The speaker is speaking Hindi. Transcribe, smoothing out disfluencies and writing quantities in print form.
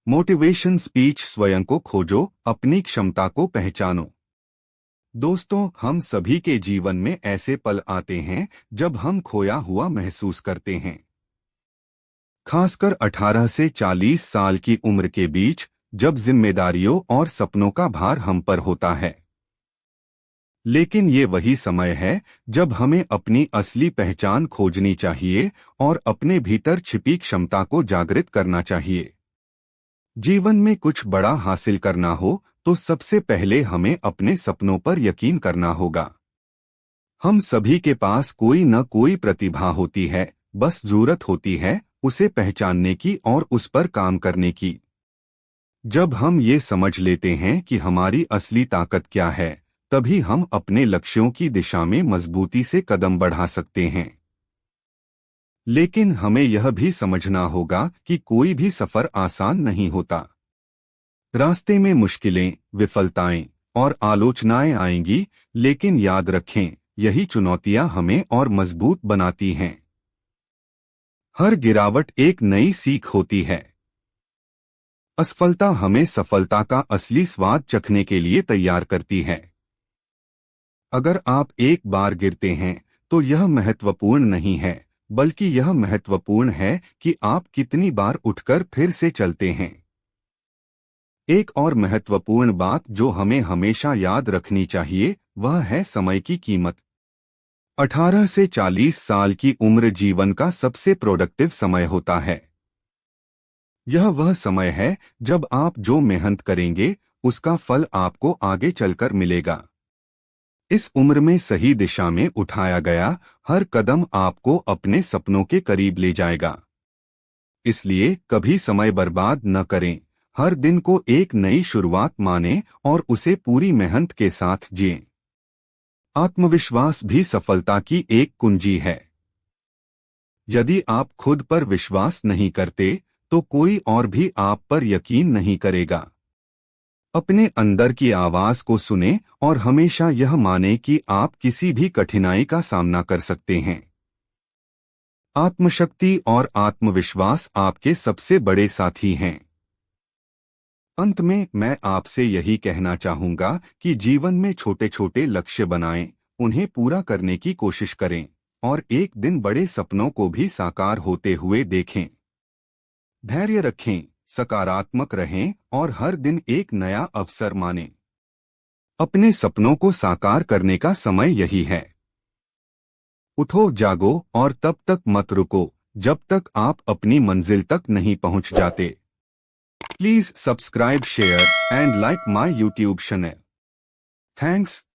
मोटिवेशन स्पीच स्वयं को खोजो, अपनी क्षमता को पहचानो। दोस्तों, हम सभी के जीवन में ऐसे पल आते हैं जब हम खोया हुआ महसूस करते हैं। खासकर 18 से 40 साल की उम्र के बीच, जब जिम्मेदारियों और सपनों का भार हम पर होता है। लेकिन ये वही समय है जब हमें अपनी असली पहचान खोजनी चाहिए और अपने भीतर छिपी क्षमता को जागृत करना चाहिए। जीवन में कुछ बड़ा हासिल करना हो तो सबसे पहले हमें अपने सपनों पर यकीन करना होगा। हम सभी के पास कोई न कोई प्रतिभा होती है, बस जरूरत होती है उसे पहचानने की और उस पर काम करने की। जब हम ये समझ लेते हैं कि हमारी असली ताकत क्या है, तभी हम अपने लक्ष्यों की दिशा में मजबूती से कदम बढ़ा सकते हैं। लेकिन हमें यह भी समझना होगा कि कोई भी सफर आसान नहीं होता। रास्ते में मुश्किलें, विफलताएं और आलोचनाएं आएंगी, लेकिन याद रखें, यही चुनौतियां हमें और मजबूत बनाती हैं। हर गिरावट एक नई सीख होती है। असफलता हमें सफलता का असली स्वाद चखने के लिए तैयार करती है। अगर आप एक बार गिरते हैं तो यह महत्वपूर्ण नहीं है, बल्कि यह महत्वपूर्ण है कि आप कितनी बार उठकर फिर से चलते हैं। एक और महत्वपूर्ण बात जो हमें हमेशा याद रखनी चाहिए, वह है समय की कीमत। 18 से 40 साल की उम्र जीवन का सबसे प्रोडक्टिव समय होता है। यह वह समय है जब आप जो मेहनत करेंगे, उसका फल आपको आगे चलकर मिलेगा। इस उम्र में सही दिशा में उठाया गया हर कदम आपको अपने सपनों के करीब ले जाएगा। इसलिए कभी समय बर्बाद न करें, हर दिन को एक नई शुरुआत मानें और उसे पूरी मेहनत के साथ जिएं। आत्मविश्वास भी सफलता की एक कुंजी है। यदि आप खुद पर विश्वास नहीं करते, तो कोई और भी आप पर यकीन नहीं करेगा। अपने अंदर की आवाज को सुनें और हमेशा यह मानें कि आप किसी भी कठिनाई का सामना कर सकते हैं। आत्मशक्ति और आत्मविश्वास आपके सबसे बड़े साथी हैं। अंत में मैं आपसे यही कहना चाहूंगा कि जीवन में छोटे छोटे लक्ष्य बनाएं, उन्हें पूरा करने की कोशिश करें और एक दिन बड़े सपनों को भी साकार होते हुए देखें। धैर्य रखें, सकारात्मक रहें और हर दिन एक नया अवसर मानें। अपने सपनों को साकार करने का समय यही है। उठो, जागो और तब तक मत रुको जब तक आप अपनी मंजिल तक नहीं पहुंच जाते। Please subscribe, share and like my YouTube channel. Thanks.